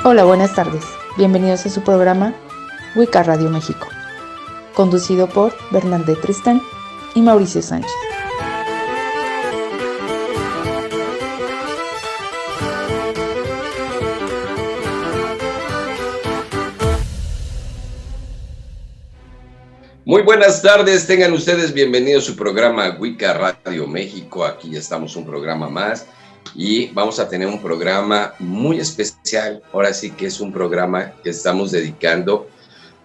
Hola, buenas tardes. Bienvenidos a su programa Wicca Radio México, conducido por Bernardet Tristán y Mauricio Sánchez. Muy buenas tardes, tengan ustedes bienvenidos a su programa Wicca Radio México. Aquí ya estamos un programa más y vamos a tener un programa muy especial. Ahora sí que es un programa que estamos dedicando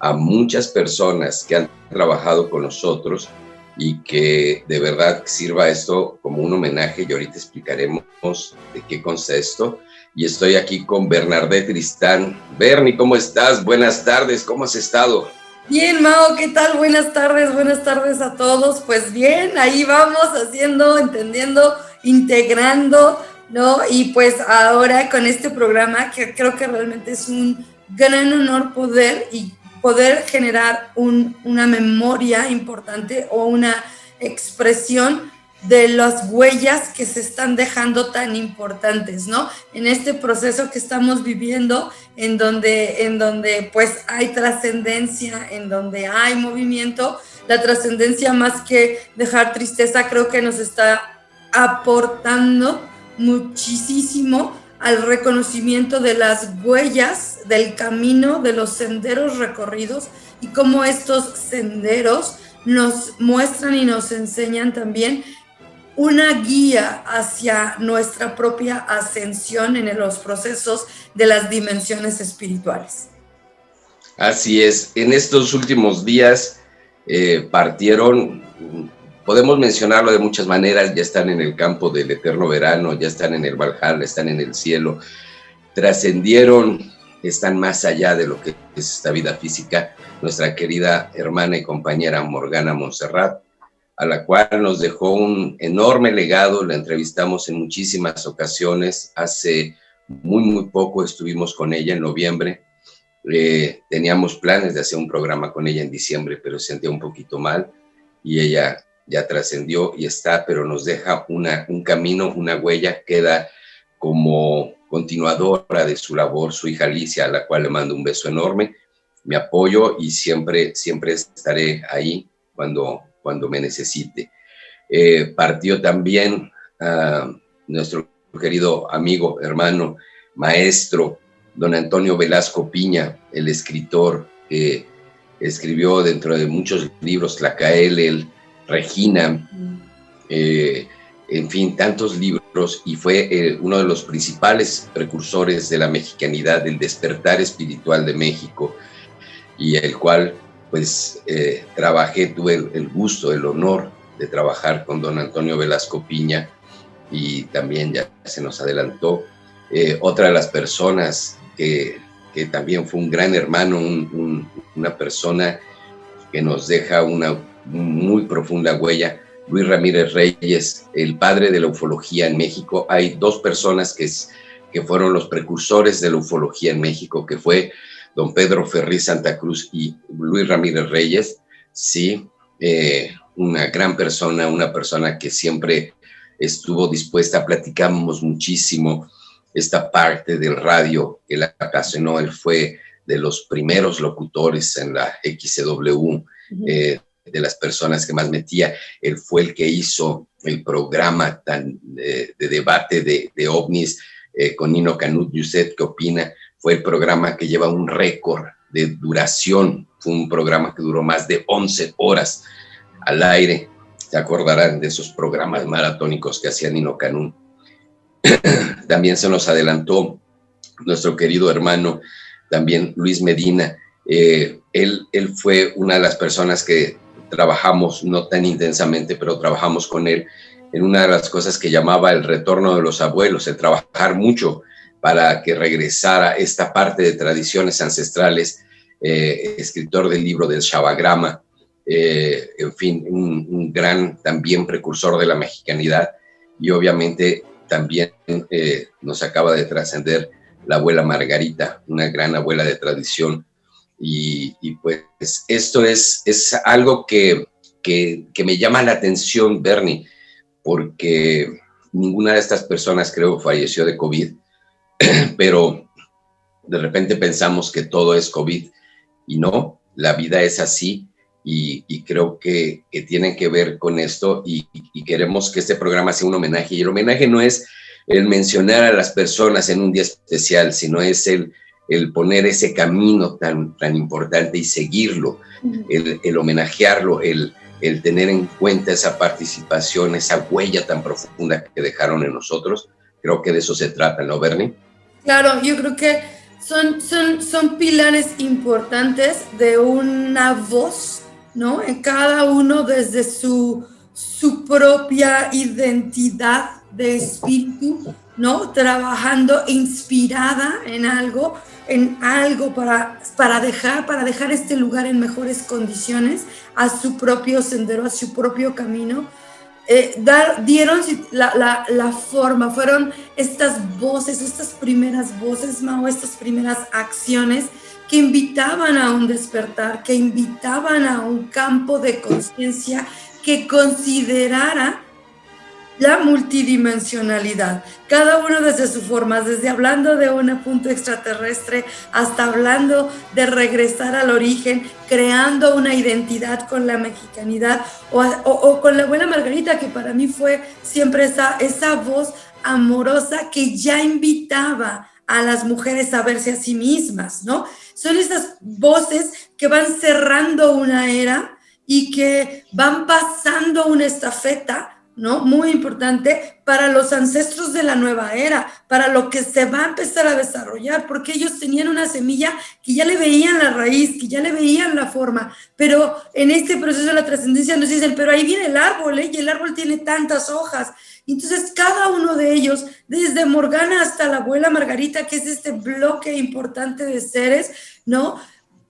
a muchas personas que han trabajado con nosotros y que de verdad sirva esto como un homenaje, y ahorita explicaremos de qué consta esto. Y estoy aquí con Bernardet Tristán. Bernie, ¿cómo estás? Buenas tardes, ¿cómo has estado? Bien, Mao, ¿qué tal? Buenas tardes a todos. Pues bien, ahí vamos haciendo, entendiendo, integrando, ¿no? Y pues ahora con este programa que creo que realmente es un gran honor poder generar una memoria importante o una expresión de las huellas que se están dejando tan importantes, ¿no? En este proceso que estamos viviendo, en donde pues hay trascendencia, en donde hay movimiento, la trascendencia más que dejar tristeza creo que nos está aportando muchísimo al reconocimiento de las huellas del camino, de los senderos recorridos y cómo estos senderos nos muestran y nos enseñan también una guía hacia nuestra propia ascensión en los procesos de las dimensiones espirituales. Así es, en estos últimos días partieron, podemos mencionarlo de muchas maneras, ya están en el campo del eterno verano, ya están en el Valhalla, están en el cielo, trascendieron, están más allá de lo que es esta vida física, nuestra querida hermana y compañera Morgana Montserrat, a la cual nos dejó un enorme legado. La entrevistamos en muchísimas ocasiones. Hace muy poco estuvimos con ella en noviembre. Teníamos planes de hacer un programa con ella en diciembre, pero se sentía un poquito mal y ella ya trascendió y está, pero nos deja un camino, una huella, queda como continuadora de su labor, su hija Alicia, a la cual le mando un beso enorme. Me apoyo y siempre estaré ahí cuando me necesite. Partió también nuestro querido amigo, hermano, maestro, don Antonio Velasco Piña, el escritor que escribió dentro de muchos libros, Tlacaelel, Regina, en fin, tantos libros, y fue uno de los principales precursores de la mexicanidad, del despertar espiritual de México, y el cual pues tuve el gusto, el honor de trabajar con don Antonio Velasco Piña, y también ya se nos adelantó. Otra de las personas que también fue un gran hermano, una persona que nos deja una muy profunda huella, Luis Ramírez Reyes, el padre de la ufología en México. Hay dos personas que fueron los precursores de la ufología en México, que fue don Pedro Ferriz Santa Cruz y Luis Ramírez Reyes. Sí, una gran persona, una persona que siempre estuvo dispuesta. Platicamos muchísimo esta parte del radio que la ocasionó. Él fue de los primeros locutores en la XCW, de las personas que más metía. Él fue el que hizo el programa de debate de ovnis con Nino Canut. ¿Y usted qué opina? Fue el programa que lleva un récord de duración. Fue un programa que duró más de 11 horas al aire. Se acordarán de esos programas maratónicos que hacía Nino Canún. También se nos adelantó nuestro querido hermano, también Luis Medina. Él fue una de las personas que trabajamos, no tan intensamente, pero trabajamos con él en una de las cosas que llamaba el retorno de los abuelos, el trabajar mucho para que regresara esta parte de tradiciones ancestrales, escritor del libro del Shavagrama, en fin, un gran también precursor de la mexicanidad, y obviamente también nos acaba de trascender la abuela Margarita, una gran abuela de tradición, y pues esto es algo que me llama la atención, Bernie, porque ninguna de estas personas creo falleció de COVID, pero De repente pensamos que todo es COVID y no, la vida es así y creo que tiene que ver con esto y queremos que este programa sea un homenaje. Y el homenaje no es el mencionar a las personas en un día especial, sino es el poner ese camino tan importante y seguirlo, el homenajearlo, el tener en cuenta esa participación, esa huella tan profunda que dejaron en nosotros. Creo que de eso se trata, ¿no, Bernie? Claro, yo creo que son pilares importantes de una voz, ¿no? En cada uno desde su propia identidad de espíritu, ¿no? Trabajando inspirada en algo para dejar este lugar en mejores condiciones, a su propio sendero, a su propio camino. Dieron la forma, fueron estas voces, estas primeras voces, Mao, estas primeras acciones que invitaban a un despertar, que invitaban a un campo de conciencia que considerara la multidimensionalidad, cada uno desde su forma, desde hablando de un punto extraterrestre hasta hablando de regresar al origen, creando una identidad con la mexicanidad o con la abuela Margarita, que para mí fue siempre esa voz amorosa que ya invitaba a las mujeres a verse a sí mismas, ¿no? Son esas voces que van cerrando una era y que van pasando una estafeta, ¿no? Muy importante para los ancestros de la nueva era, para lo que se va a empezar a desarrollar, porque ellos tenían una semilla que ya le veían la raíz, que ya le veían la forma, pero en este proceso de la trascendencia nos dicen, pero ahí viene el árbol, y el árbol tiene tantas hojas. Entonces cada uno de ellos, desde Morgana hasta la abuela Margarita, que es este bloque importante de seres, ¿no?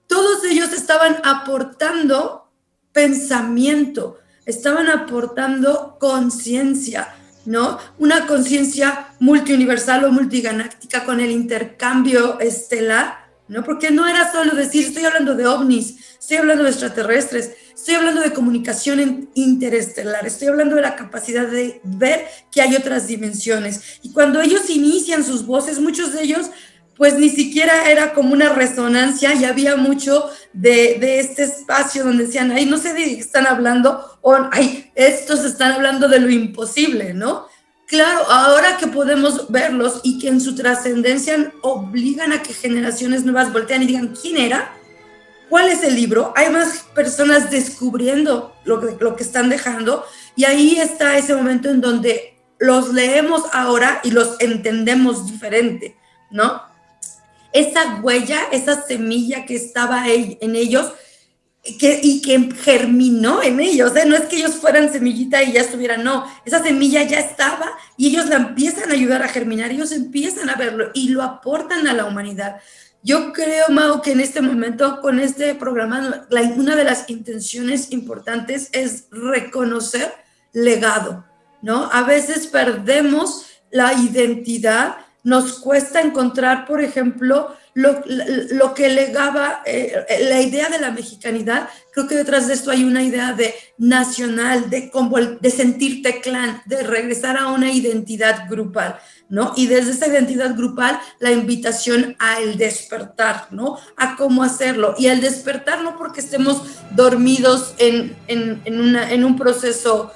Todos ellos estaban aportando pensamiento, estaban aportando conciencia, ¿no? Una conciencia multiuniversal o multigaláctica con el intercambio estelar, ¿no? Porque no era solo decir, estoy hablando de ovnis, estoy hablando de extraterrestres, estoy hablando de comunicación interestelar, estoy hablando de la capacidad de ver que hay otras dimensiones. Y cuando ellos inician sus voces, muchos de ellos pues ni siquiera era como una resonancia, y había mucho de este espacio donde decían, ay, no sé de qué están hablando, o ay, estos están hablando de lo imposible, ¿no? Claro, ahora que podemos verlos y que en su trascendencia obligan a que generaciones nuevas voltean y digan, ¿quién era? ¿Cuál es el libro? Hay más personas descubriendo lo que están dejando, y ahí está ese momento en donde los leemos ahora y los entendemos diferente, ¿no? Esa huella, esa semilla que estaba en ellos y que germinó en ellos, no es que ellos fueran semillita y ya estuvieran, no, esa semilla ya estaba y ellos la empiezan a ayudar a germinar, ellos empiezan a verlo y lo aportan a la humanidad. Yo creo, Mao, que en este momento con este programa una de las intenciones importantes es reconocer legado, ¿no? A veces perdemos la identidad. Nos cuesta encontrar, por ejemplo, lo que legaba la idea de la mexicanidad. Creo que detrás de esto hay una idea de nacional, de sentirte clan, de regresar a una identidad grupal, ¿no? Y desde esa identidad grupal, la invitación al despertar, ¿no? A cómo hacerlo. Y al despertar no porque estemos dormidos en un proceso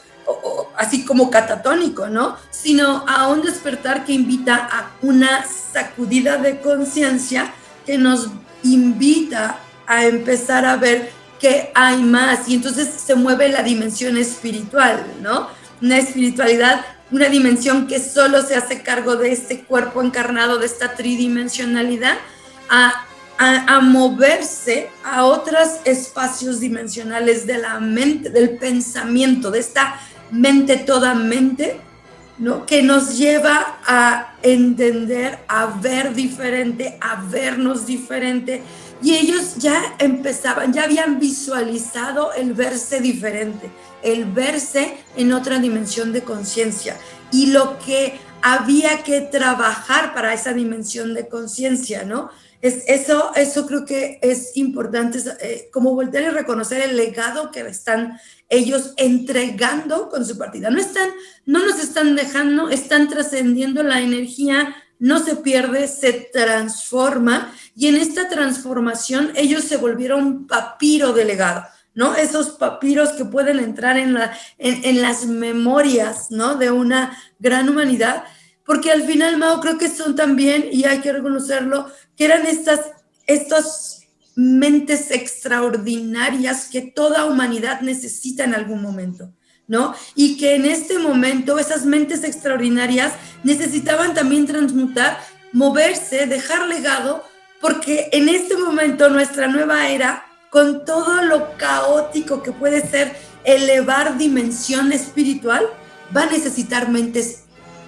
así como catatónico, ¿no? Sino a un despertar que invita a una sacudida de conciencia que nos invita a empezar a ver que hay más, y entonces se mueve la dimensión espiritual, ¿no? Una espiritualidad, una dimensión que solo se hace cargo de este cuerpo encarnado, de esta tridimensionalidad, a moverse a otros espacios dimensionales de la mente, del pensamiento, de esta mente toda mente, ¿no? Que nos lleva a entender, a ver diferente, a vernos diferente. Y ellos ya habían visualizado el verse diferente, el verse en otra dimensión de conciencia. Y lo que había que trabajar para esa dimensión de conciencia, ¿no? Eso creo que es importante, como voltear y reconocer el legado que están ellos entregando con su partida. No nos están dejando, están trascendiendo la energía no se pierde, se transforma, y en esta transformación ellos se volvieron papiro de legado, ¿no? Esos papiros que pueden entrar en las memorias, ¿no? De una gran humanidad, porque al final, Mao, creo que son también, y hay que reconocerlo, que eran estas mentes extraordinarias que toda humanidad necesita en algún momento, ¿no? Y que en este momento esas mentes extraordinarias necesitaban también transmutar, moverse, dejar legado, porque en este momento nuestra nueva era, con todo lo caótico que puede ser elevar dimensión espiritual, va a necesitar mentes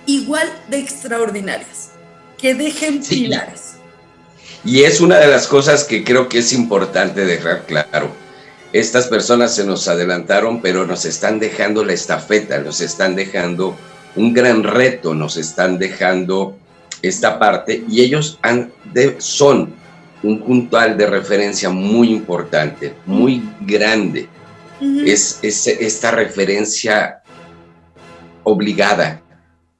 igual de extraordinarias, que dejen pilares. Y es una de las cosas que creo que es importante dejar claro. Estas personas se nos adelantaron, pero nos están dejando la estafeta, nos están dejando un gran reto, nos están dejando esta parte, y ellos son un puntal de referencia muy importante, muy grande. Es esta referencia obligada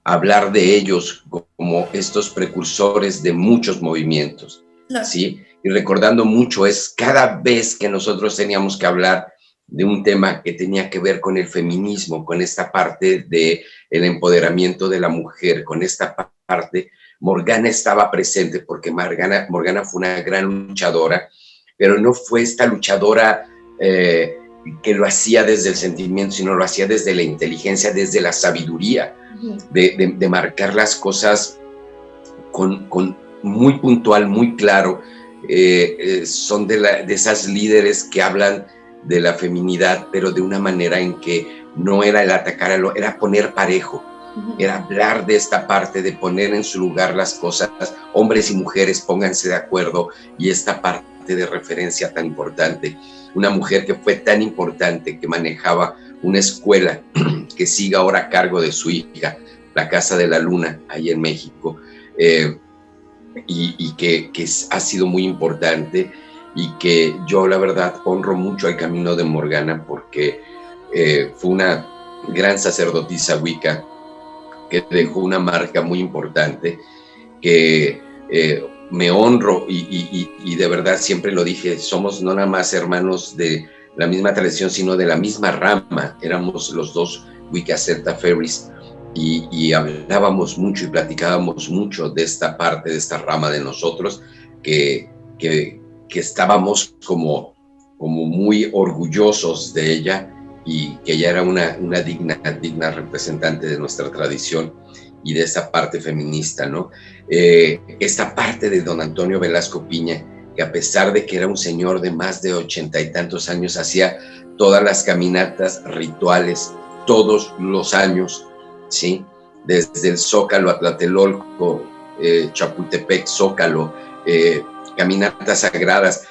a hablar de ellos como estos precursores de muchos movimientos. ¿Sí? Y recordando mucho, es cada vez que nosotros teníamos que hablar de un tema que tenía que ver con el feminismo, con esta parte del empoderamiento de la mujer, con esta parte, Morgana estaba presente, porque Morgana fue una gran luchadora, pero no fue esta luchadora que lo hacía desde el sentimiento, sino lo hacía desde la inteligencia, desde la sabiduría, de marcar las cosas con muy puntual, muy claro. Son de esas líderes que hablan de la feminidad, pero de una manera en que no era el atacar, era poner parejo, era hablar de esta parte, de poner en su lugar las cosas, hombres y mujeres, pónganse de acuerdo, y esta parte de referencia tan importante. Una mujer que fue tan importante, que manejaba una escuela que sigue ahora a cargo de su hija, la Casa de la Luna, ahí en México, y que ha sido muy importante, y que yo la verdad honro mucho al camino de Morgana, porque fue una gran sacerdotisa wicca que dejó una marca muy importante, que me honro, y de verdad siempre lo dije, somos no nada más hermanos de la misma tradición, sino de la misma rama. Éramos los dos Wicca Celta Ferris, y hablábamos mucho y platicábamos mucho de esta parte, de esta rama de nosotros, que estábamos como muy orgullosos de ella, y que ella era una digna representante de nuestra tradición y de esa parte feminista, ¿no? Esta parte de don Antonio Velasco Piña, que a pesar de que era un señor de más de 80 y tantos años, hacía todas las caminatas rituales todos los años, ¿sí? Desde el Zócalo a Tlatelolco, Chapultepec, Zócalo, caminatas sagradas.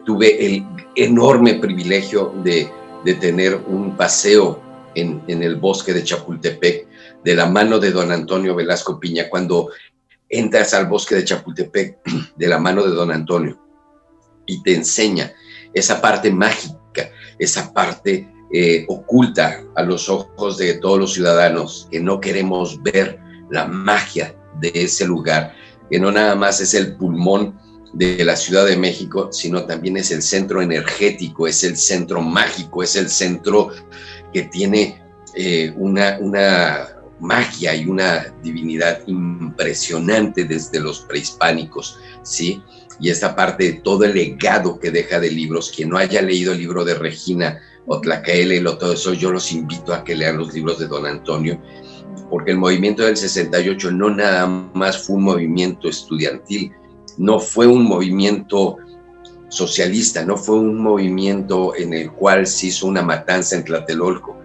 Tuve el enorme privilegio de tener un paseo en el bosque de Chapultepec, de la mano de don Antonio Velasco Piña. Cuando entras al bosque de Chapultepec de la mano de don Antonio, y te enseña esa parte mágica, esa parte oculta a los ojos de todos los ciudadanos, que no queremos ver la magia de ese lugar, que no nada más es el pulmón de la Ciudad de México, sino también es el centro energético, es el centro mágico, es el centro que tiene una magia y una divinidad impresionante desde los prehispánicos, ¿sí? Y esta parte de todo el legado que deja de libros. Quien no haya leído el libro de Regina o Tlacaele, todo eso, yo los invito a que lean los libros de don Antonio, porque el movimiento del 68 no nada más fue un movimiento estudiantil, no fue un movimiento socialista, no fue un movimiento en el cual se hizo una matanza en Tlatelolco.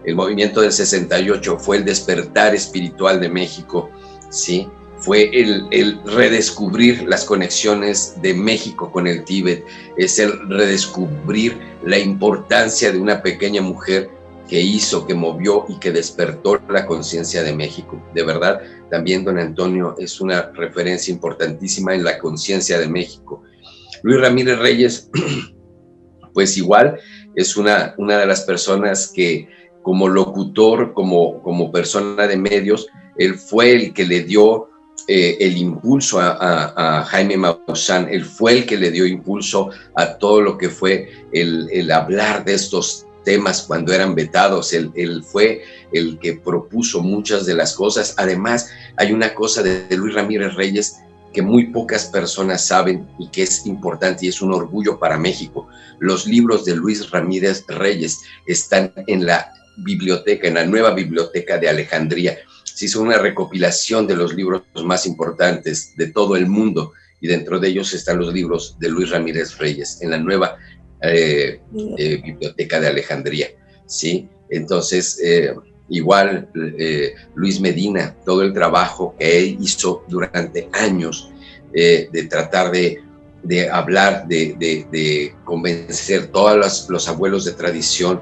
El movimiento del 68 fue el despertar espiritual de México, ¿sí? Fue el redescubrir las conexiones de México con el Tíbet, es el redescubrir la importancia de una pequeña mujer que hizo, que movió y que despertó la conciencia de México. De verdad, también don Antonio es una referencia importantísima en la conciencia de México. Luis Ramírez Reyes, pues igual, es una de las personas que como locutor, como persona de medios, él fue el que le dio el impulso a Jaime Maussan. Él fue el que le dio impulso a todo lo que fue el hablar de estos temas cuando eran vetados. Él fue el que propuso muchas de las cosas. Además, hay una cosa de Luis Ramírez Reyes que muy pocas personas saben y que es importante y es un orgullo para México. Los libros de Luis Ramírez Reyes están en la biblioteca, en la nueva biblioteca de Alejandría. Se hizo una recopilación de los libros más importantes de todo el mundo y dentro de ellos están los libros de Luis Ramírez Reyes en la nueva biblioteca de Alejandría, ¿sí? Entonces, igual Luis Medina, todo el trabajo que él hizo durante años de tratar de hablar, de convencer todos los abuelos de tradición,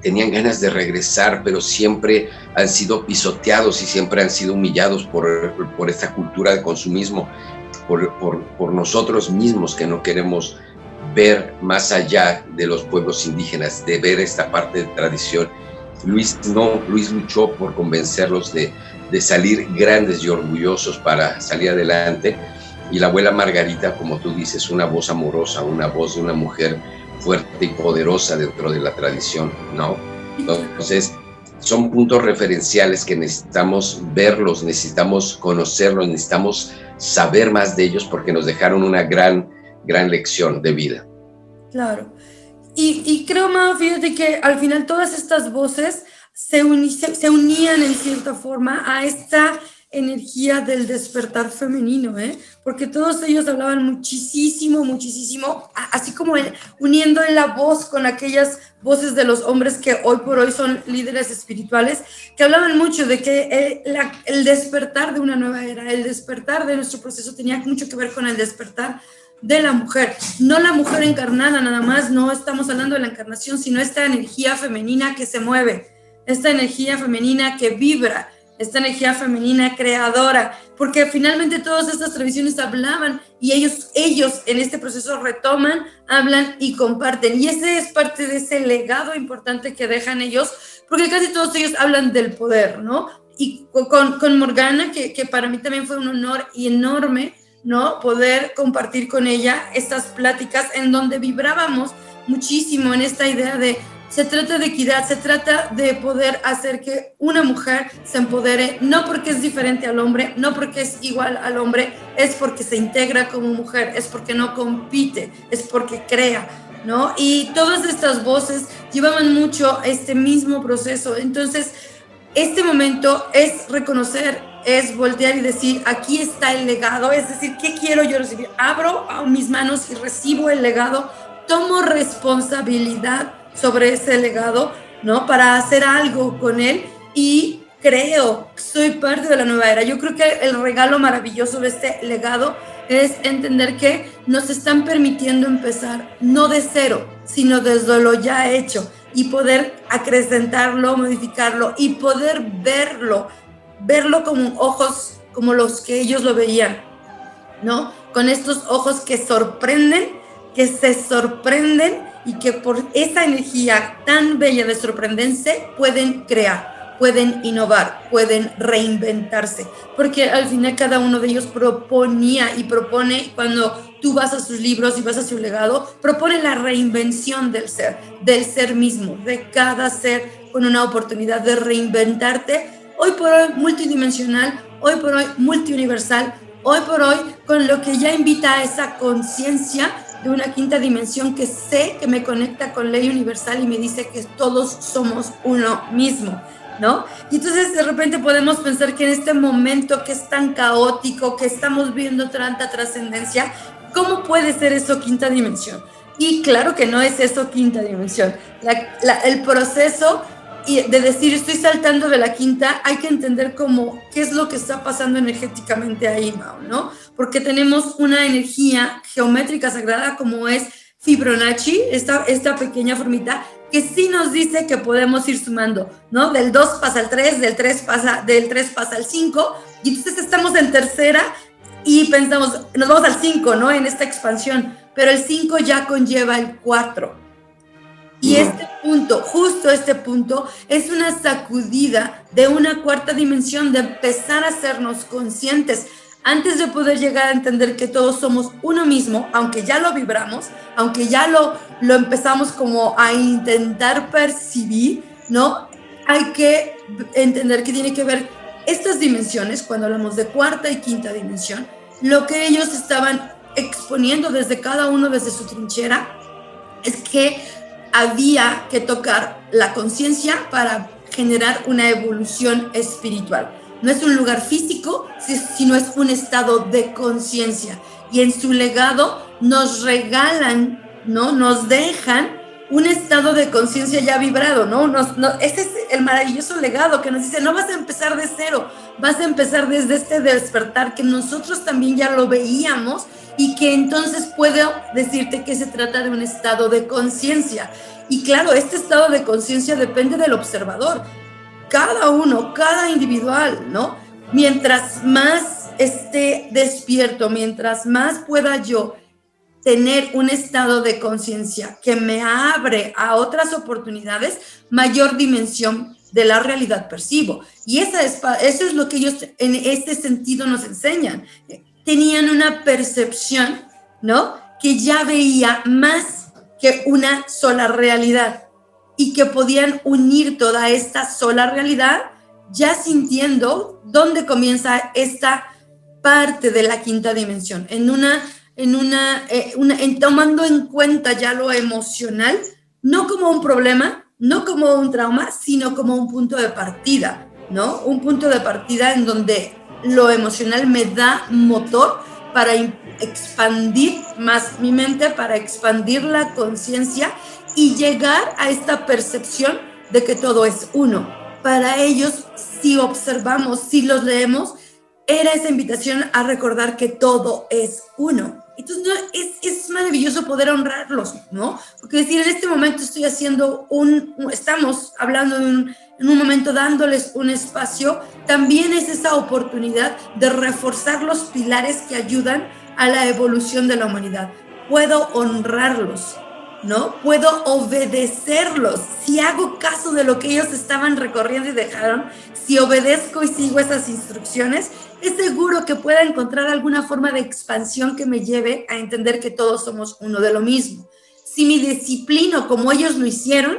tenían ganas de regresar, pero siempre han sido pisoteados y siempre han sido humillados por esta cultura de consumismo, por nosotros mismos que no queremos ver más allá de los pueblos indígenas, de ver esta parte de tradición. Luis luchó por convencerlos de salir grandes y orgullosos para salir adelante, y la abuela Margarita, como tú dices, una voz amorosa, una voz de una mujer fuerte y poderosa dentro de la tradición, ¿no? Entonces, son puntos referenciales que necesitamos verlos, necesitamos conocerlos, necesitamos saber más de ellos porque nos dejaron una gran lección de vida. Claro. Y creo, Mao, fíjate que al final todas estas voces se unían en cierta forma a esta energía del despertar femenino, porque todos ellos hablaban muchísimo, así como uniendo la voz con aquellas voces de los hombres que hoy por hoy son líderes espirituales, que hablaban mucho de que el despertar de una nueva era, el despertar de nuestro proceso tenía mucho que ver con el despertar de la mujer, no la mujer encarnada nada más, no estamos hablando de la encarnación, sino esta energía femenina que se mueve, esta energía femenina que vibra, esta energía femenina creadora, porque finalmente todas estas tradiciones hablaban y ellos en este proceso retoman, hablan y comparten, y ese es parte de ese legado importante que dejan ellos, porque casi todos ellos hablan del poder, ¿no? Y con Morgana, que para mí también fue un honor y enorme, ¿no? Poder compartir con ella estas pláticas en donde vibrábamos muchísimo en esta idea de se trata de equidad, se trata de poder hacer que una mujer se empodere, no porque es diferente al hombre, no porque es igual al hombre, es porque se integra como mujer, es porque no compite, es porque crea, ¿no? Y todas estas voces llevaban mucho este mismo proceso. Entonces, este momento es reconocer, es voltear y decir, aquí está el legado, es decir, ¿qué quiero yo recibir? Abro mis manos y recibo el legado, tomo responsabilidad sobre ese legado, ¿no? Para hacer algo con él y creo, soy parte de la nueva era. Yo creo que el regalo maravilloso de este legado es entender que nos están permitiendo empezar, no de cero, sino desde lo ya hecho, y poder acrecentarlo, modificarlo y poder verlo como ojos como los que ellos lo veían, ¿no? Con estos ojos que sorprenden, que se sorprenden y que por esa energía tan bella de sorprenderse pueden crear, pueden innovar, pueden reinventarse, porque al final cada uno de ellos proponía y propone, cuando tú vas a sus libros y vas a su legado, propone la reinvención del ser mismo, de cada ser con una oportunidad de reinventarte, hoy por hoy multidimensional, hoy por hoy multiuniversal, hoy por hoy con lo que ya invita a esa conciencia de una quinta dimensión que sé que me conecta con ley universal y me dice que todos somos uno mismo, ¿no? Y entonces de repente podemos pensar que en este momento que es tan caótico, que estamos viendo tanta trascendencia, ¿cómo puede ser eso quinta dimensión? Y claro que no es eso quinta dimensión. El proceso de decir estoy saltando de la quinta, hay que entender cómo, qué es lo que está pasando energéticamente ahí, Mao, ¿no? Porque tenemos una energía geométrica sagrada como es Fibonacci, esta pequeña formita, que sí nos dice que podemos ir sumando, ¿no? Del 2 pasa al 3, del 3 pasa al 5, y entonces estamos en tercera y pensamos, nos vamos al 5, ¿no? En esta expansión, pero el 5 ya conlleva el 4. Y este punto, justo este punto, es una sacudida de una cuarta dimensión, de empezar a hacernos conscientes. Antes de poder llegar a entender que todos somos uno mismo, aunque ya lo vibramos, aunque ya lo empezamos como a intentar percibir, ¿no? Hay que entender que tiene que ver estas dimensiones, cuando hablamos de cuarta y quinta dimensión, lo que ellos estaban exponiendo desde cada uno, desde su trinchera, es que había que tocar la conciencia para generar una evolución espiritual. No es un lugar físico, sino es un estado de conciencia. Y en su legado nos regalan, ¿no? Nos dejan un estado de conciencia ya vibrado, ¿no? Ese es el maravilloso legado que nos dice, no vas a empezar de cero, vas a empezar desde este despertar que nosotros también ya lo veíamos, y que entonces puedo decirte que se trata de un estado de conciencia. Y claro, este estado de conciencia depende del observador. Cada uno, cada individual, ¿no? Mientras más esté despierto, mientras más pueda yo tener un estado de conciencia que me abre a otras oportunidades, mayor dimensión de la realidad percibo. Y eso es lo que ellos en este sentido nos enseñan. Tenían una percepción, ¿no? Que ya veía más que una sola realidad y que podían unir toda esta sola realidad, ya sintiendo dónde comienza esta parte de la quinta dimensión, tomando en cuenta ya lo emocional, no como un problema, no como un trauma, sino como un punto de partida, ¿no? Un punto de partida en donde lo emocional me da motor para expandir más mi mente, para expandir la conciencia y llegar a esta percepción de que todo es uno. Para ellos, si observamos, si los leemos, era esa invitación a recordar que todo es uno. Entonces, no, es maravilloso poder honrarlos, ¿no? Porque decir, en este momento estoy haciendo estamos hablando en un momento dándoles un espacio, también es esa oportunidad de reforzar los pilares que ayudan a la evolución de la humanidad. Puedo honrarlos, ¿no? Puedo obedecerlos. Si hago caso de lo que ellos estaban recorriendo y dejaron, si obedezco y sigo esas instrucciones, es seguro que pueda encontrar alguna forma de expansión que me lleve a entender que todos somos uno de lo mismo. Si me disciplino como ellos lo hicieron,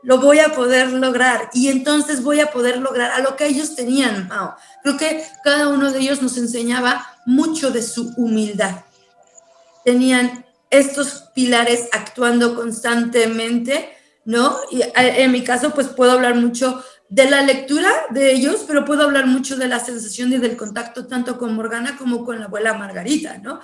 lo voy a poder lograr, y entonces voy a poder lograr a lo que ellos tenían. Mao. Creo que cada uno de ellos nos enseñaba mucho de su humildad. Tenían estos pilares actuando constantemente, ¿no? Y en mi caso, pues puedo hablar mucho de la lectura de ellos, pero puedo hablar mucho de la sensación y del contacto tanto con Morgana como con la abuela Margarita, ¿no?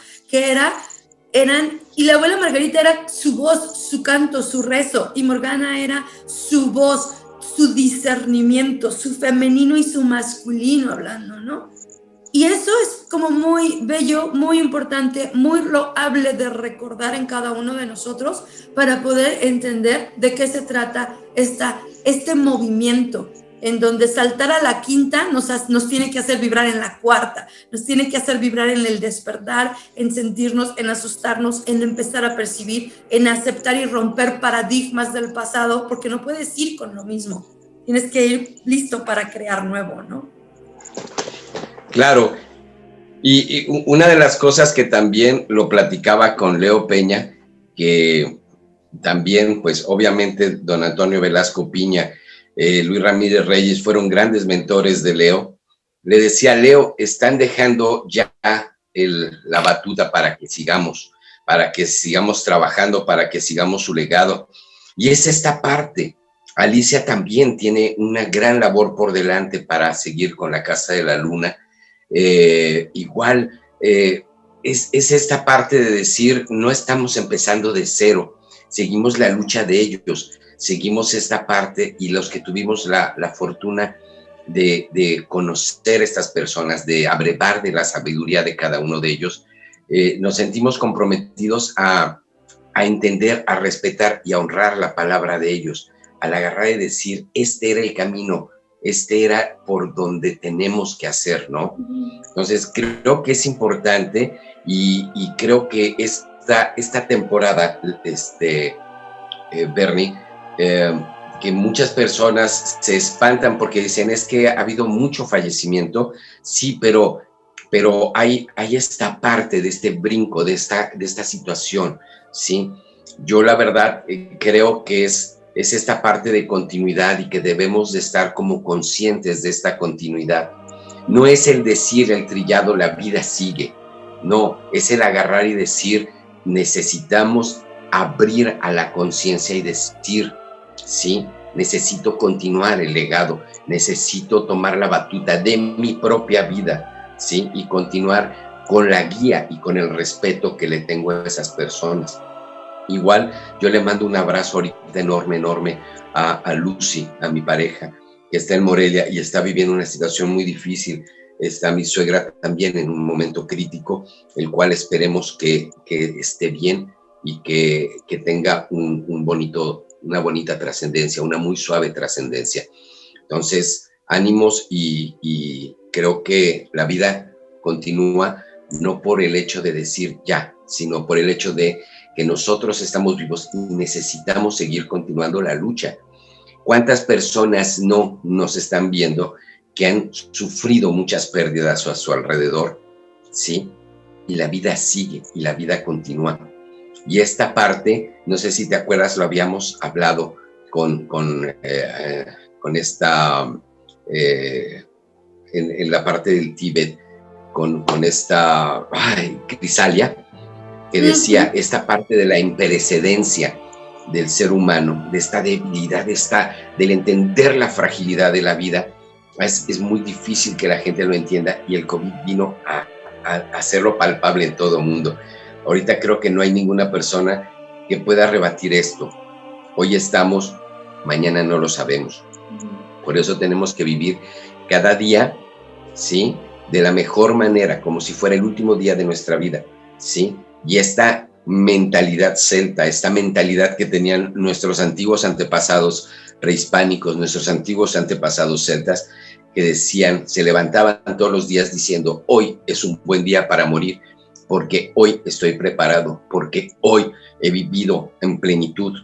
Y la abuela Margarita era su voz, su canto, su rezo, y Morgana era su voz, su discernimiento, su femenino y su masculino hablando, ¿no? Y eso es como muy bello, muy importante, muy loable de recordar en cada uno de nosotros para poder entender de qué se trata este movimiento, en donde saltar a la quinta nos tiene que hacer vibrar en la cuarta, nos tiene que hacer vibrar en el despertar, en sentirnos, en asustarnos, en empezar a percibir, en aceptar y romper paradigmas del pasado, porque no puedes ir con lo mismo, tienes que ir listo para crear nuevo, ¿no? Claro, y una de las cosas que también lo platicaba con Leo Peña, que también, pues obviamente, don Antonio Velasco Piña, Luis Ramírez Reyes fueron grandes mentores de Leo. Le decía, Leo, están dejando ya la batuta para que sigamos trabajando, para que sigamos su legado. Y es esta parte. Alicia también tiene una gran labor por delante para seguir con la Casa de la Luna. Es esta parte de decir, no estamos empezando de cero, seguimos la lucha de ellos, seguimos esta parte, y los que tuvimos la fortuna de conocer estas personas, de abrevar de la sabiduría de cada uno de ellos, nos sentimos comprometidos a entender, a respetar y a honrar la palabra de ellos, al agarrar y decir, este era el camino, este era por donde tenemos que hacer, ¿no? Entonces, creo que es importante y creo que esta temporada, Bernie, que muchas personas se espantan porque dicen, es que ha habido mucho fallecimiento, sí, pero hay esta parte de este brinco, de esta situación, ¿sí? Yo la verdad creo que es esta parte de continuidad y que debemos de estar como conscientes de esta continuidad. No es el decir, el trillado, la vida sigue, no, es el agarrar y decir, necesitamos abrir a la conciencia y decir, sí, necesito continuar el legado, necesito tomar la batuta de mi propia vida, sí, y continuar con la guía y con el respeto que le tengo a esas personas. Igual, yo le mando un abrazo ahorita enorme a Lucy, a mi pareja, que está en Morelia y está viviendo una situación muy difícil. Está mi suegra también en un momento crítico, el cual esperemos que esté bien y que tenga una bonita trascendencia, una muy suave trascendencia. Entonces, ánimos y creo que la vida continúa no por el hecho de decir ya, sino por el hecho de que nosotros estamos vivos y necesitamos seguir continuando la lucha. ¿Cuántas personas no nos están viendo que han sufrido muchas pérdidas a su alrededor? ¿Sí? Y la vida sigue y la vida continúa. Y esta parte, no sé si te acuerdas, lo habíamos hablado con esta, en la parte del Tíbet, con esta Crisalia, que decía esta parte de la imperecedencia del ser humano, de esta debilidad, del entender la fragilidad de la vida. Es muy difícil que la gente lo entienda y el COVID vino a hacerlo palpable en todo el mundo. Ahorita creo que no hay ninguna persona que pueda rebatir esto. Hoy estamos, mañana no lo sabemos. Por eso tenemos que vivir cada día, ¿sí?, de la mejor manera, como si fuera el último día de nuestra vida, ¿sí? Y esta mentalidad celta, esta mentalidad que tenían nuestros antiguos antepasados prehispánicos, nuestros antiguos antepasados celtas, que decían, se levantaban todos los días diciendo, hoy es un buen día para morir, porque hoy estoy preparado, porque hoy he vivido en plenitud,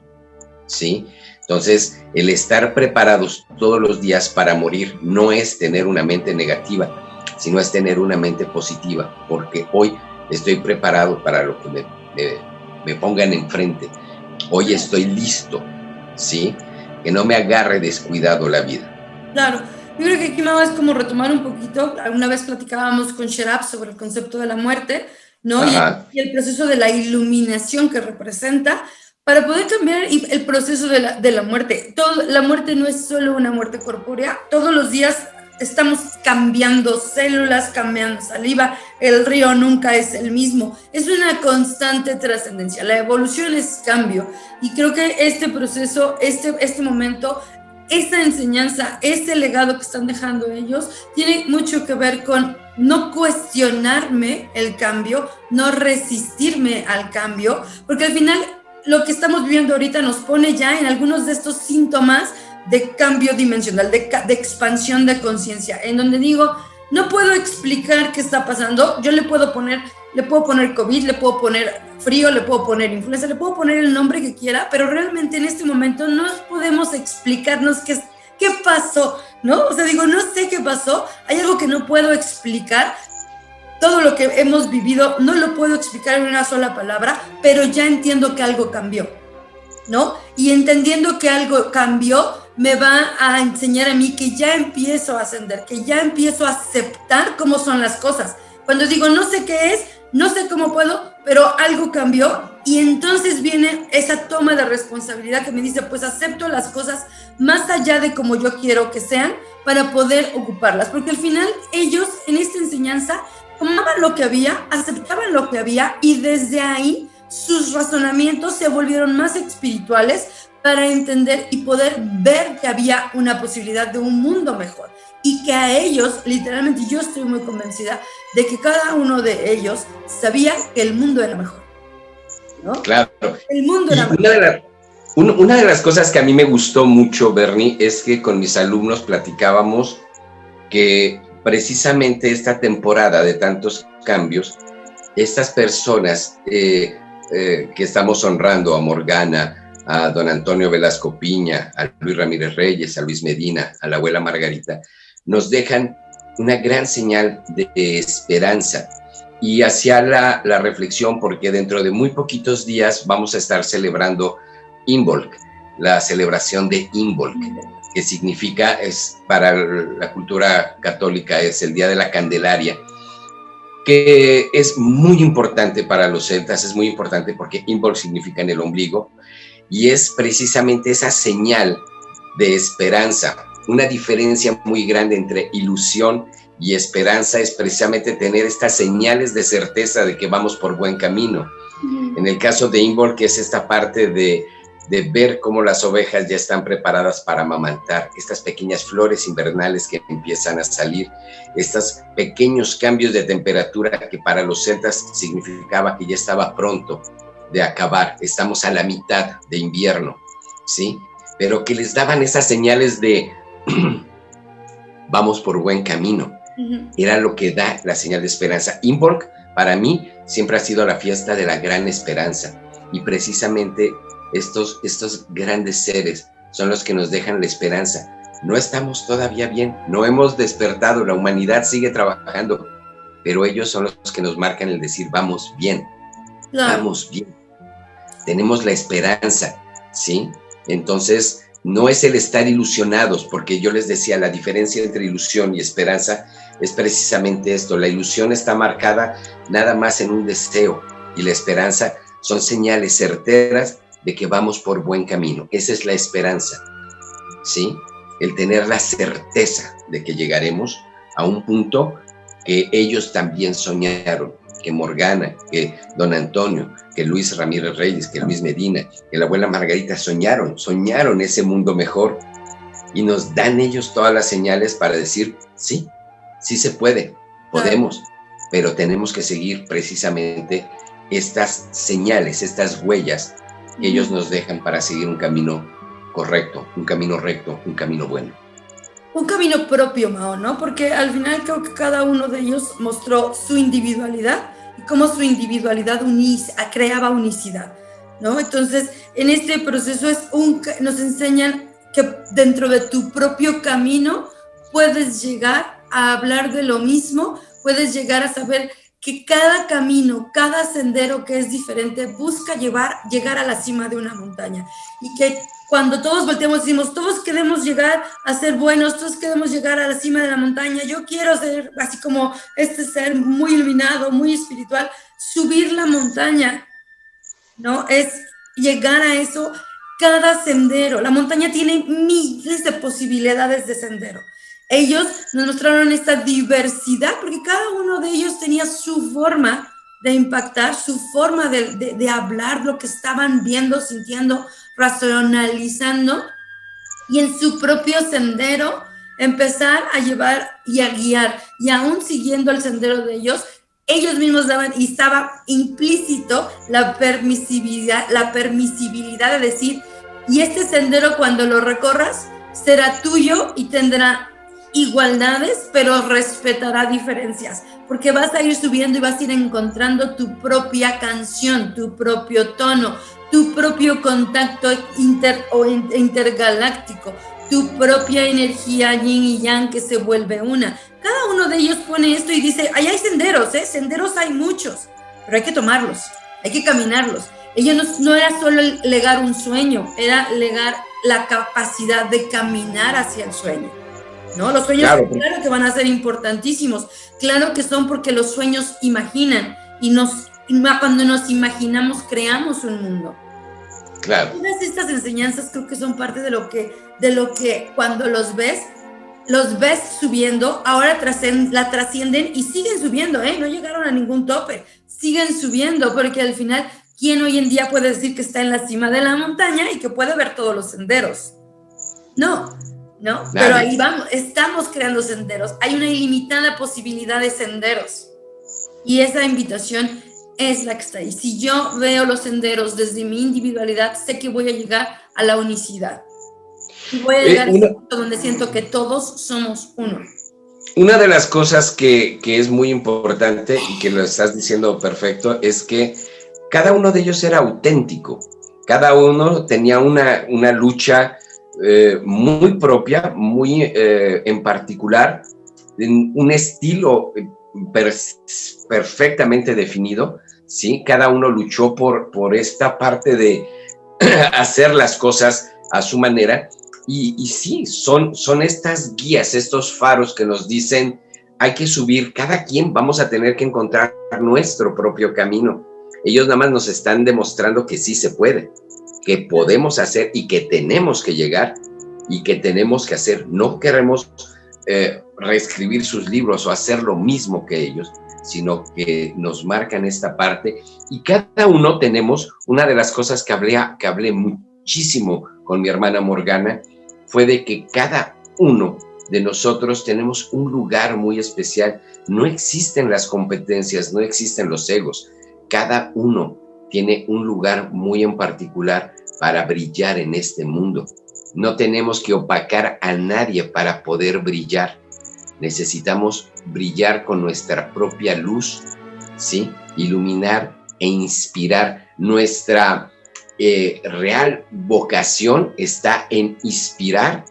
¿sí? Entonces, el estar preparados todos los días para morir no es tener una mente negativa, sino es tener una mente positiva, porque hoy estoy preparado para lo que me pongan enfrente. Hoy estoy listo, ¿sí? Que no me agarre descuidado la vida. Claro. Yo creo que aquí nada más como retomar un poquito, alguna vez platicábamos con Sherab sobre el concepto de la muerte, ¿no? Y el proceso de la iluminación que representa para poder cambiar el proceso de la muerte. La muerte no es solo una muerte corpórea, todos los días estamos cambiando células, cambiando saliva, el río nunca es el mismo, es una constante trascendencia, la evolución es cambio, y creo que este proceso, este momento, esta enseñanza, este legado que están dejando ellos, tiene mucho que ver con no cuestionarme el cambio, no resistirme al cambio, porque al final lo que estamos viviendo ahorita nos pone ya en algunos de estos síntomas de cambio dimensional, de expansión de conciencia, en donde digo, no puedo explicar qué está pasando, yo le puedo poner COVID, le puedo poner frío, le puedo poner influenza, le puedo poner el nombre que quiera, pero realmente en este momento no podemos explicarnos qué pasó, ¿no? O sea, digo, no sé qué pasó, hay algo que no puedo explicar, todo lo que hemos vivido no lo puedo explicar en una sola palabra, pero ya entiendo que algo cambió, ¿no? Y entendiendo que algo cambió, me va a enseñar a mí que ya empiezo a ascender, que ya empiezo a aceptar cómo son las cosas. Cuando digo, no sé qué es, no sé cómo puedo, pero algo cambió, y entonces viene esa toma de responsabilidad que me dice, pues acepto las cosas más allá de como yo quiero que sean para poder ocuparlas, porque al final ellos en esta enseñanza tomaban lo que había, aceptaban lo que había, y desde ahí sus razonamientos se volvieron más espirituales para entender y poder ver que había una posibilidad de un mundo mejor, y que a ellos, literalmente, yo estoy muy convencida de que cada uno de ellos sabía que el mundo era mejor, ¿no? Claro. El mundo era mejor. Una de las cosas que a mí me gustó mucho, Bernie, es que con mis alumnos platicábamos que precisamente esta temporada de tantos cambios, estas personas que estamos honrando, a Morgana, a don Antonio Velasco Piña, a Luis Ramírez Reyes, a Luis Medina, a la abuela Margarita, nos dejan una gran señal de esperanza. Y hacia la reflexión, porque dentro de muy poquitos días vamos a estar celebrando Imbolc, la celebración de Imbolc, que significa, para la cultura católica, es el Día de la Candelaria, que es muy importante para los celtas, es muy importante porque Imbolc significa en el ombligo, y es precisamente esa señal de esperanza. Una diferencia muy grande entre ilusión y esperanza es precisamente tener estas señales de certeza de que vamos por buen camino. En el caso de Imbolc, que es esta parte de ver cómo las ovejas ya están preparadas para amamantar, estas pequeñas flores invernales que empiezan a salir, estos pequeños cambios de temperatura que para los celtas significaba que ya estaba pronto de acabar, estamos a la mitad de invierno, ¿sí? Pero que les daban esas señales de vamos por buen camino. Era lo que da la señal de esperanza. Imbolc, para mí, siempre ha sido la fiesta de la gran esperanza, y precisamente estos grandes seres son los que nos dejan la esperanza. No estamos todavía bien, no hemos despertado, la humanidad sigue trabajando, pero ellos son los que nos marcan el decir, vamos bien, vamos bien, tenemos la esperanza, ¿sí? Entonces, no es el estar ilusionados, porque yo les decía, la diferencia entre ilusión y esperanza es precisamente esto. La ilusión está marcada nada más en un deseo, y la esperanza son señales certeras de que vamos por buen camino. Esa es la esperanza, ¿sí? El tener la certeza de que llegaremos a un punto que ellos también soñaron, que Morgana, que don Antonio, que Luis Ramírez Reyes, que Luis Medina, que la abuela Margarita soñaron ese mundo mejor, y nos dan ellos todas las señales para decir, sí se puede, podemos, pero tenemos que seguir precisamente estas señales, estas huellas que ellos nos dejan para seguir un camino correcto, un camino recto, un camino bueno. Un camino propio, Mao, ¿no? Porque al final creo que cada uno de ellos mostró su individualidad y cómo su individualidad creaba unicidad, ¿no? Entonces, en este proceso nos enseñan que dentro de tu propio camino puedes llegar a hablar de lo mismo, puedes llegar a saber que cada camino, cada sendero que es diferente busca llegar a la cima de una montaña, y que cuando todos volteamos y decimos, todos queremos llegar a ser buenos, todos queremos llegar a la cima de la montaña, yo quiero ser así como este ser muy iluminado, muy espiritual, subir la montaña, ¿no? Es llegar a eso, cada sendero, la montaña tiene miles de posibilidades de sendero. Ellos nos mostraron esta diversidad porque cada uno de ellos tenía su forma de impactar, su forma de hablar lo que estaban viendo, sintiendo, racionalizando, y en su propio sendero empezar a llevar y a guiar, y aún siguiendo el sendero de ellos mismos daban, y estaba implícito la permisibilidad de decir, y este sendero cuando lo recorras será tuyo y tendrá igualdades, pero respetará diferencias, porque vas a ir subiendo y vas a ir encontrando tu propia canción, tu propio tono, tu propio contacto intergaláctico, tu propia energía yin y yang que se vuelve una. Cada uno de ellos pone esto y dice, ahí hay senderos, senderos hay muchos, pero hay que tomarlos, hay que caminarlos. Ellos no era solo legar un sueño, era legar la capacidad de caminar hacia el sueño, ¿no? Los sueños, claro que van a ser importantísimos, claro que son, porque los sueños imaginan, y cuando nos imaginamos creamos un mundo. Claro. Todas estas enseñanzas creo que son parte de lo que cuando los ves subiendo, ahora la trascienden y siguen subiendo, no llegaron a ningún tope, siguen subiendo, porque al final, ¿quién hoy en día puede decir que está en la cima de la montaña y que puede ver todos los senderos? No, pero ahí vamos, estamos creando senderos, hay una ilimitada posibilidad de senderos, y esa invitación es la que está ahí. Si yo veo los senderos desde mi individualidad, sé que voy a llegar a la unicidad, y voy a llegar a ese punto donde siento que todos somos uno. Una de las cosas que es muy importante, y que lo estás diciendo perfecto, es que cada uno de ellos era auténtico. Cada uno tenía una lucha muy propia, muy en particular, un estilo perfectamente definido, ¿sí? Cada uno luchó por esta parte de hacer las cosas a su manera, y sí, son estas guías, estos faros que nos dicen, hay que subir, cada quien vamos a tener que encontrar nuestro propio camino. Ellos nada más nos están demostrando que sí se puede, que podemos hacer y que tenemos que llegar y que tenemos que hacer. No queremos reescribir sus libros o hacer lo mismo que ellos, sino que nos marcan esta parte, y cada uno tenemos, una de las cosas que hablé muchísimo con mi hermana Morgana, fue de que cada uno de nosotros tenemos un lugar muy especial. No existen las competencias, no existen los egos. Cada uno tiene un lugar muy en particular para brillar en este mundo. No tenemos que opacar a nadie para poder brillar. Necesitamos brillar con nuestra propia luz, ¿sí? Iluminar e inspirar. Nuestra real vocación está en inspirar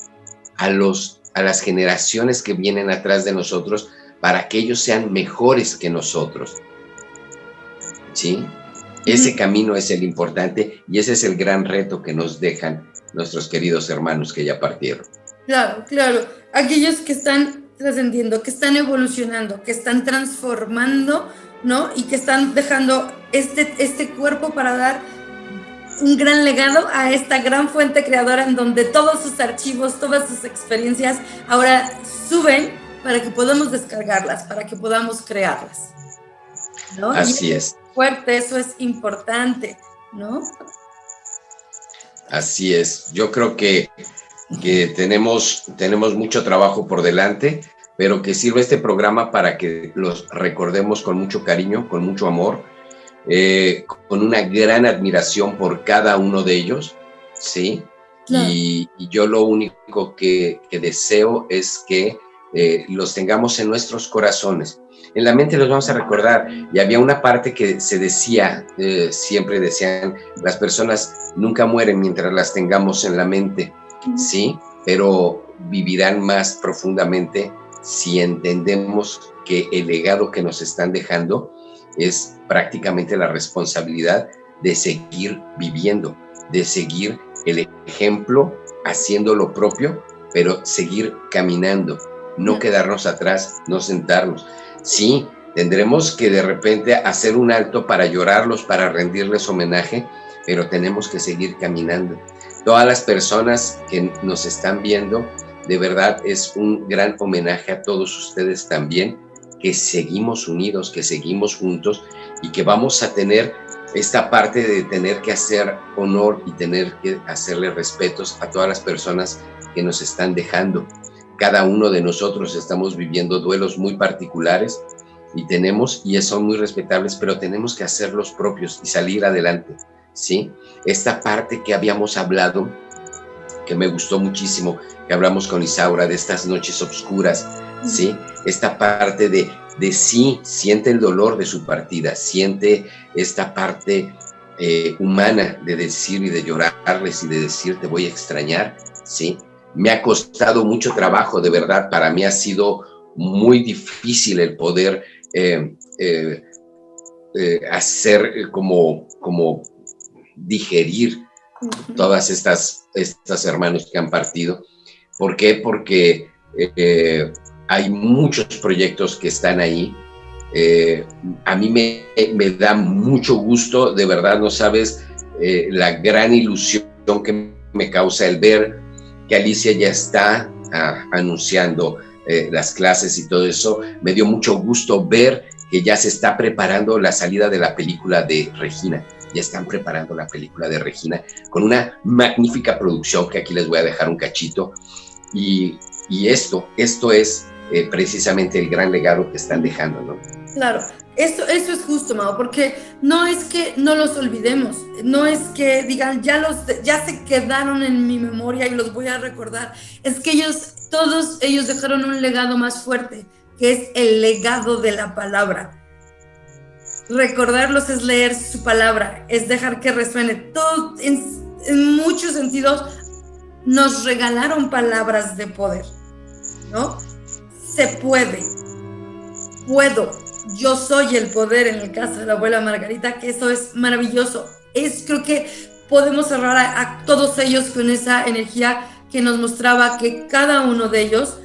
a las generaciones que vienen atrás de nosotros para que ellos sean mejores que nosotros, ¿sí? Ese camino es el importante, y ese es el gran reto que nos dejan nuestros queridos hermanos que ya partieron. Claro, claro. Aquellos que están trascendiendo, que están evolucionando, que están transformando, ¿no? Y que están dejando este cuerpo para dar un gran legado a esta gran fuente creadora, en donde todos sus archivos, todas sus experiencias ahora suben para que podamos descargarlas, para que podamos crearlas, ¿no? Así es. Fuerte, eso es importante, ¿no? Así es. Yo creo que tenemos mucho trabajo por delante, pero que sirve este programa para que los recordemos con mucho cariño, con mucho amor, con una gran admiración por cada uno de ellos, ¿sí? Claro. Y yo lo único que deseo es que los tengamos en nuestros corazones. En la mente los vamos a recordar, y había una parte que se decía, siempre decían, las personas nunca mueren mientras las tengamos en la mente, ¿sí? Pero vivirán más profundamente si entendemos que el legado que nos están dejando es prácticamente la responsabilidad de seguir viviendo, de seguir el ejemplo, haciendo lo propio, pero seguir caminando, no quedarnos atrás, no sentarnos. Sí, tendremos que de repente hacer un alto para llorarlos, para rendirles homenaje, pero tenemos que seguir caminando. Todas las personas que nos están viendo, de verdad es un gran homenaje a todos ustedes también, que seguimos unidos, que seguimos juntos, y que vamos a tener esta parte de tener que hacer honor y tener que hacerle respetos a todas las personas que nos están dejando. Cada uno de nosotros estamos viviendo duelos muy particulares y son muy respetables, pero tenemos que hacerlos propios y salir adelante, ¿sí? Esta parte que habíamos hablado, que me gustó muchísimo, que hablamos con Isaura, de estas noches oscuras, ¿sí? Esta parte de sí, siente el dolor de su partida, siente esta parte humana de decir y de llorarles y de decir te voy a extrañar, ¿sí? Me ha costado mucho trabajo, de verdad, para mí ha sido muy difícil el poder hacer como digerir todas estas hermanos que han partido. ¿Por qué? Porque hay muchos proyectos que están ahí. A mí me da mucho gusto, de verdad, no sabes la gran ilusión que me causa el ver que Alicia ya está anunciando las clases y todo eso. Me dio mucho gusto ver que ya se está preparando la salida de la película de Regina. Ya están preparando la película de Regina con una magnífica producción que aquí les voy a dejar un cachito. Y esto es precisamente el gran legado que están dejando, ¿no? Claro, eso es justo, Mao, porque no es que no los olvidemos, no es que digan, ya se quedaron en mi memoria y los voy a recordar. Es que todos ellos dejaron un legado más fuerte, que es el legado de la palabra. recordarlos es leer su palabra, es dejar que resuene. Todo, en muchos sentidos, nos regalaron palabras de poder, ¿no? Se puede, puedo, yo soy el poder, en el caso de la abuela Margarita, que eso es maravilloso. Creo que podemos cerrar a todos ellos con esa energía que nos mostraba que cada uno de ellos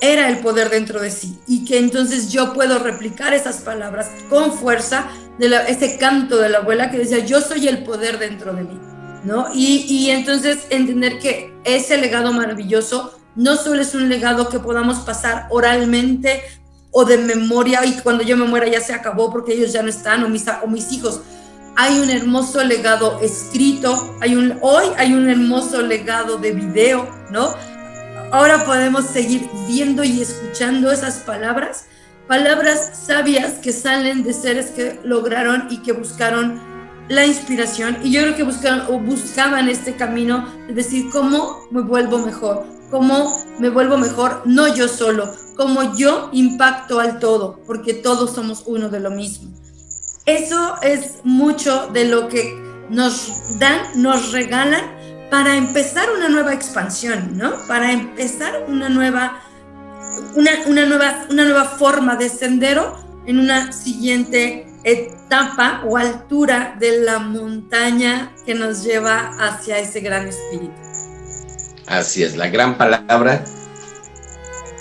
era el poder dentro de sí, y que entonces yo puedo replicar esas palabras con fuerza, ese canto de la abuela que decía, yo soy el poder dentro de mí, ¿no? Y entonces entender que ese legado maravilloso no solo es un legado que podamos pasar oralmente o de memoria, y cuando yo me muera ya se acabó porque ellos ya no están, o mis hijos. Hay un hermoso legado escrito, hoy hay un hermoso legado de video, ¿no? Ahora podemos seguir viendo y escuchando esas palabras sabias que salen de seres que lograron y que buscaron la inspiración, y yo creo que buscaban este camino de decir, ¿cómo me vuelvo mejor? ¿Cómo me vuelvo mejor? No yo solo, como yo impacto al todo, porque todos somos uno de lo mismo. Eso es mucho de lo que nos dan, nos regalan para empezar una nueva expansión, ¿no? Para empezar una nueva forma de sendero en una siguiente etapa o altura de la montaña que nos lleva hacia ese gran espíritu. Así es, la gran palabra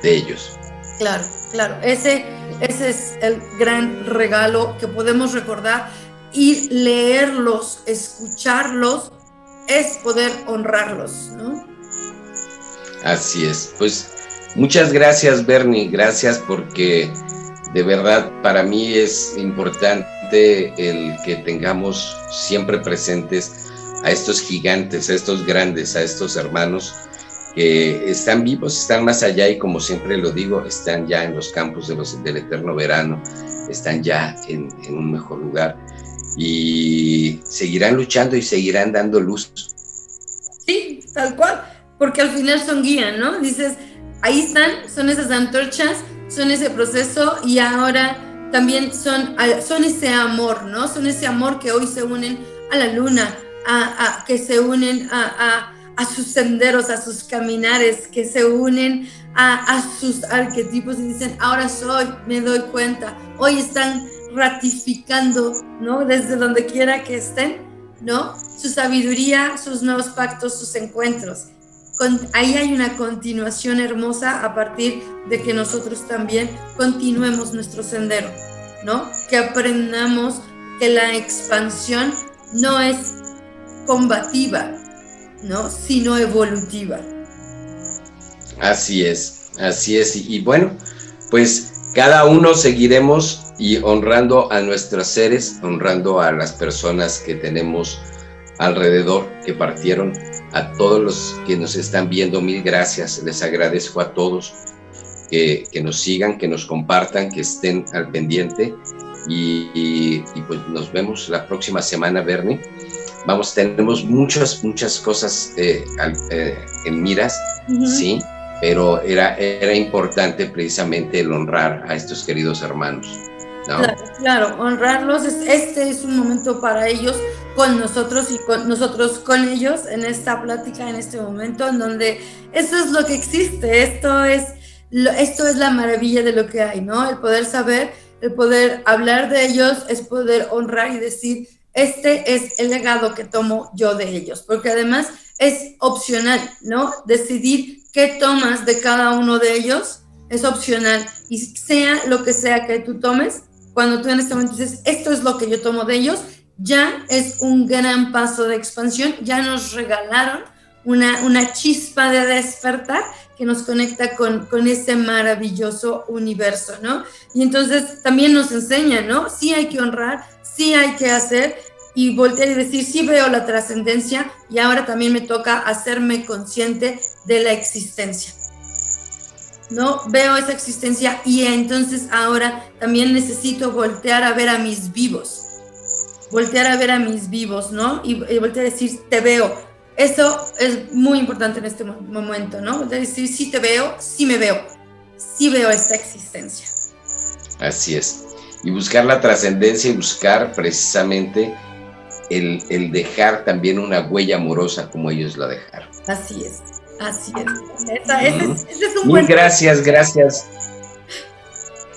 de ellos. Claro, claro, ese es el gran regalo que podemos recordar, y leerlos, escucharlos, es poder honrarlos, ¿no? Así es, pues muchas gracias, Bernie, gracias, porque de verdad para mí es importante el que tengamos siempre presentes a estos gigantes, a estos grandes, a estos hermanos que están vivos, están más allá, y como siempre lo digo, están ya en los campos del eterno verano, están ya en un mejor lugar, y seguirán luchando y seguirán dando luz. Sí, tal cual, porque al final son guía, ¿no? Dices, ahí están, son esas antorchas, son ese proceso, y ahora también son ese amor, ¿no? Son ese amor que hoy se unen a la luna, que se unen a sus senderos, a sus caminares, que se unen a sus arquetipos y dicen, ahora me doy cuenta. Hoy están ratificando, ¿no? Desde donde quiera que estén, ¿no? Su sabiduría, sus nuevos pactos, sus encuentros. Ahí hay una continuación hermosa a partir de que nosotros también continuemos nuestro sendero, ¿no? Que aprendamos que la expansión no es combativa, ¿no? Sino evolutiva. Así es, y bueno, pues cada uno seguiremos y honrando a nuestros seres, honrando a las personas que tenemos alrededor, que partieron. A todos los que nos están viendo, mil gracias, les agradezco a todos que nos sigan, que nos compartan, que estén al pendiente, y pues nos vemos la próxima semana, Bernie. Tenemos muchas cosas en miras, sí, pero era importante precisamente el honrar a estos queridos hermanos, ¿no? Claro, honrarlos, este es un momento para ellos, con nosotros y nosotros con ellos, en esta plática, en este momento, en donde eso es lo que existe, esto es la maravilla de lo que hay, ¿no? El poder saber, el poder hablar de ellos, es poder honrar y decir, este es el legado que tomo yo de ellos, porque además es opcional, ¿no? Decidir qué tomas de cada uno de ellos es opcional, y sea lo que sea que tú tomes, cuando tú en este momento dices, esto es lo que yo tomo de ellos, ya es un gran paso de expansión, ya nos regalaron una chispa de despertar que nos conecta con ese maravilloso universo, ¿no? Y entonces también nos enseña, ¿no? Sí hay que honrar, sí hay que hacer, y voltear y decir, sí veo la trascendencia, y ahora también me toca hacerme consciente de la existencia, ¿no? Veo esa existencia, y entonces ahora también necesito voltear a ver a mis vivos, ¿no? Y voltear a decir, te veo. Eso es muy importante en este momento, ¿no? Voltear a decir, sí te veo, sí me veo, sí veo esta existencia. Así es. y buscar la trascendencia y buscar precisamente el dejar también una huella amorosa como ellos la dejaron. Así es, así es. Ese es un Mil buen... gracias, gracias.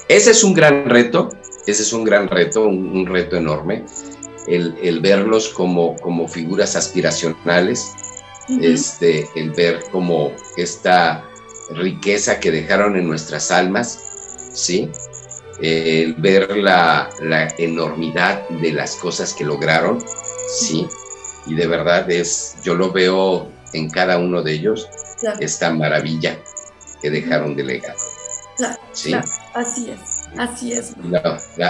Ese es un gran reto, un reto enorme, el verlos como figuras aspiracionales, el ver como esta riqueza que dejaron en nuestras almas, ¿sí? El ver la enormidad de las cosas que lograron, ¿sí? Y de verdad yo lo veo en cada uno de ellos, claro, esta maravilla que dejaron de legado. Claro, ¿sí? Claro, así es. Así es.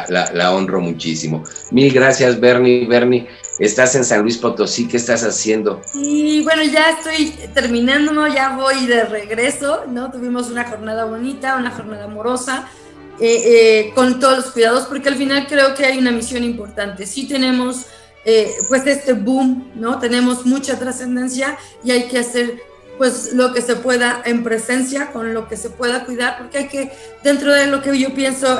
La honro muchísimo. Mil gracias, Bernie. Bernie, estás en San Luis Potosí, ¿qué estás haciendo? Y bueno, ya estoy terminando, ¿no? Ya voy de regreso, ¿no? Tuvimos una jornada bonita, una jornada amorosa, con todos los cuidados, porque al final creo que hay una misión importante. Sí tenemos, pues, este boom, ¿no? Tenemos mucha trascendencia y hay que hacer pues lo que se pueda en presencia, con lo que se pueda cuidar, porque hay que, dentro de lo que yo pienso,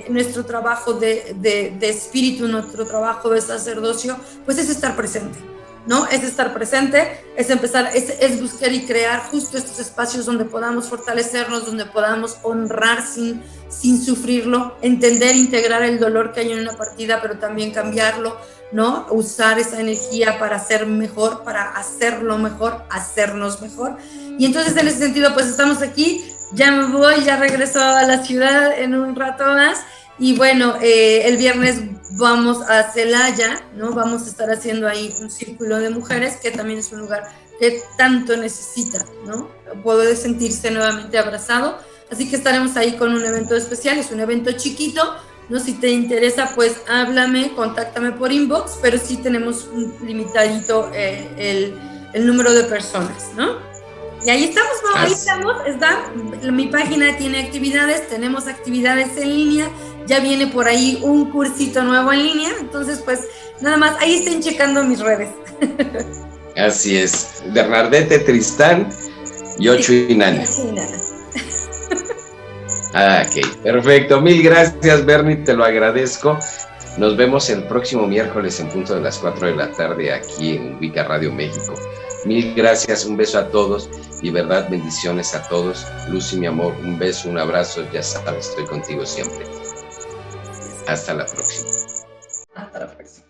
nuestro trabajo de espíritu, nuestro trabajo de sacerdocio, pues es estar presente, ¿no? Es estar presente, es empezar, es buscar y crear justo estos espacios donde podamos fortalecernos, donde podamos honrar sin sufrirlo, entender, integrar el dolor que hay en una partida, pero también cambiarlo, ¿no? Usar esa energía para ser mejor, para hacerlo mejor, hacernos mejor. Y entonces en ese sentido, pues estamos aquí, ya me voy, ya regreso a la ciudad en un rato más. Y bueno, el viernes vamos a Celaya, ¿no? Vamos a estar haciendo ahí un círculo de mujeres, que también es un lugar que tanto necesita, ¿no? Poder sentirse nuevamente abrazado. Así que estaremos ahí con un evento especial, es un evento chiquito, ¿no? Si te interesa, pues háblame, contáctame por inbox, pero sí tenemos un limitadito el número de personas, ¿no? Y ahí estamos, ¿no? Ahí estamos, mi página tiene actividades, tenemos actividades en línea, ya viene por ahí un cursito nuevo en línea, entonces pues nada más, ahí estén checando mis redes. Así es, Bernardete Tristán y Ocho Inanna. Ok, perfecto, mil gracias, Bernie, te lo agradezco. Nos vemos el próximo miércoles en punto de las 4 de la tarde aquí en Wicca Radio México. Mil gracias, un beso a todos y verdad, bendiciones a todos. Lucy, mi amor, un beso, un abrazo, ya sabes, estoy contigo siempre. Hasta la próxima. Hasta la próxima.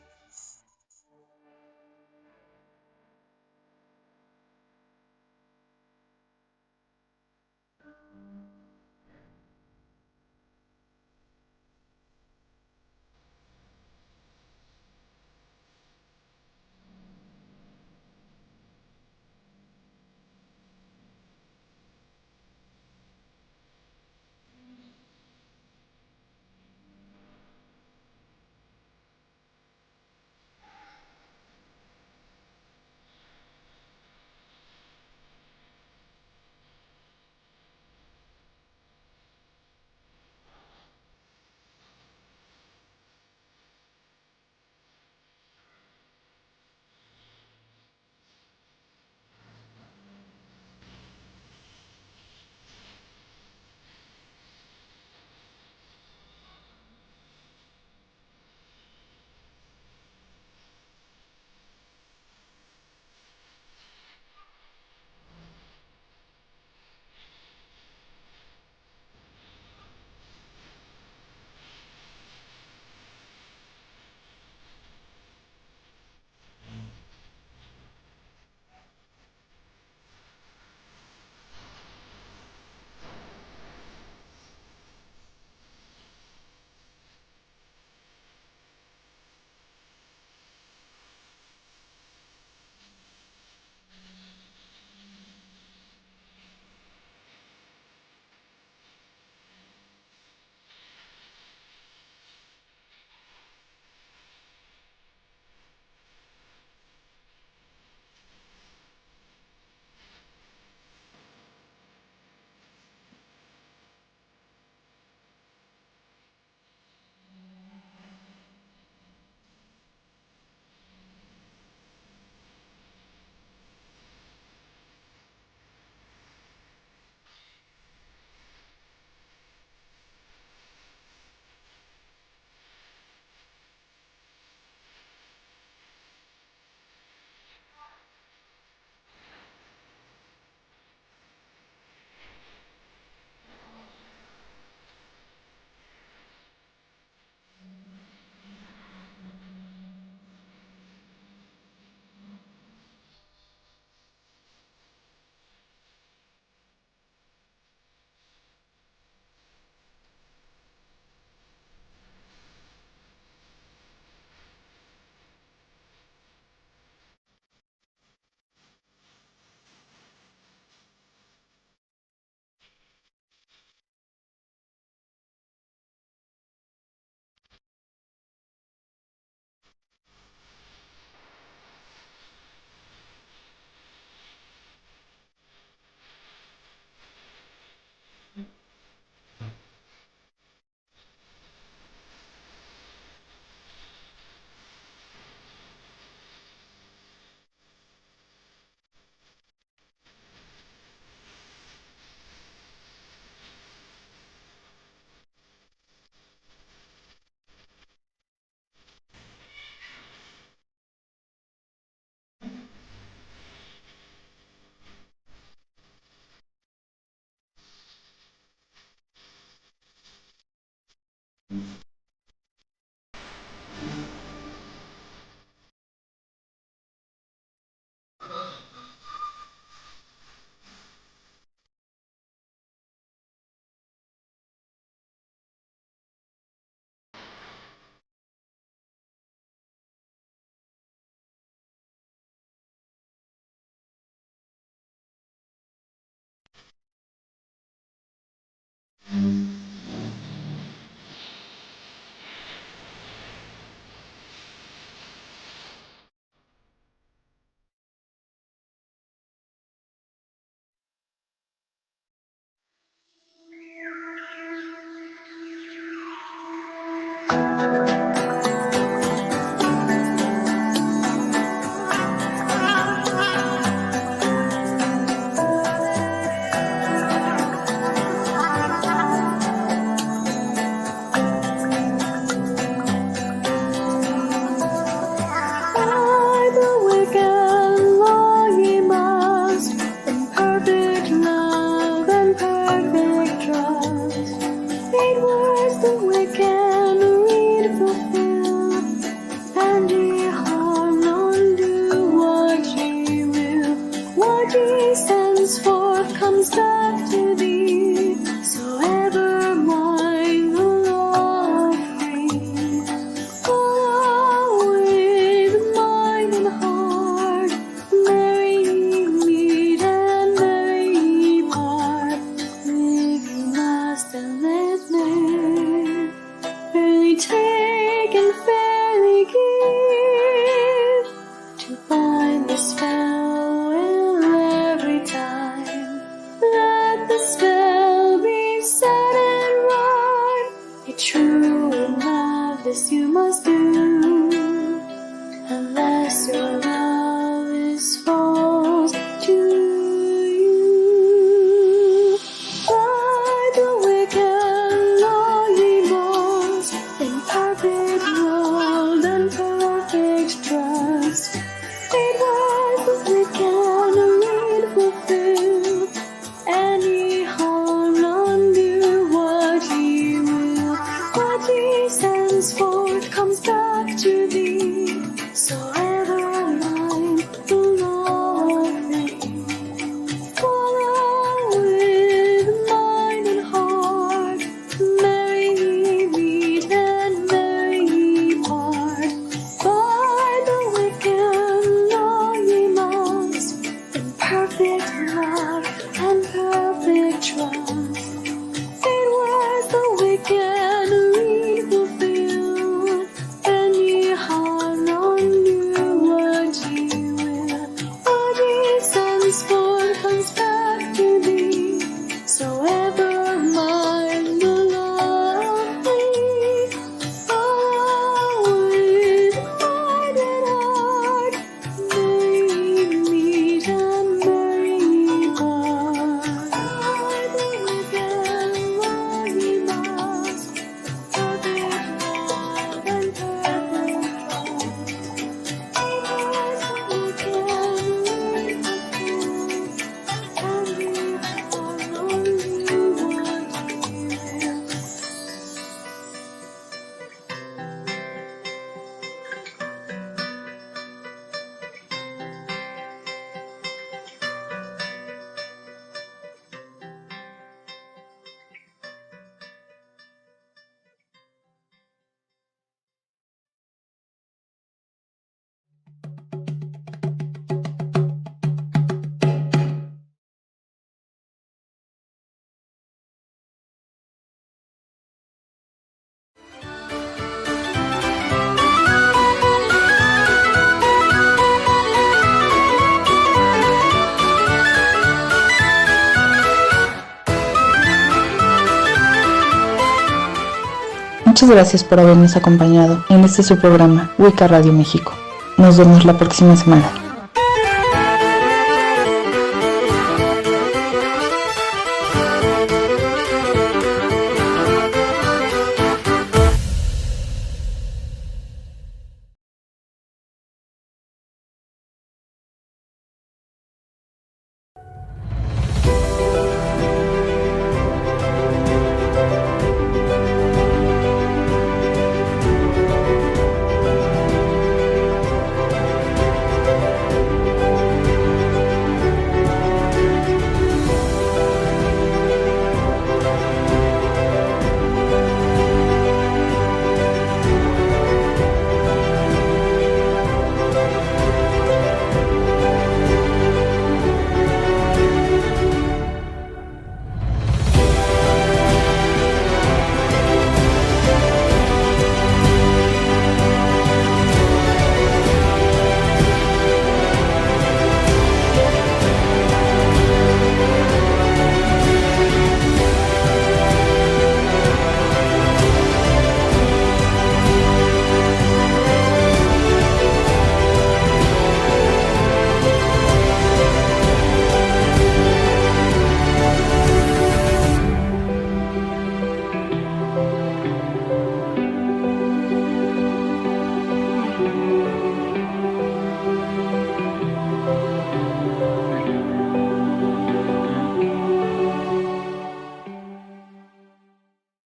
Muchas gracias por habernos acompañado en este su programa, Wicca Radio México. Nos vemos la próxima semana.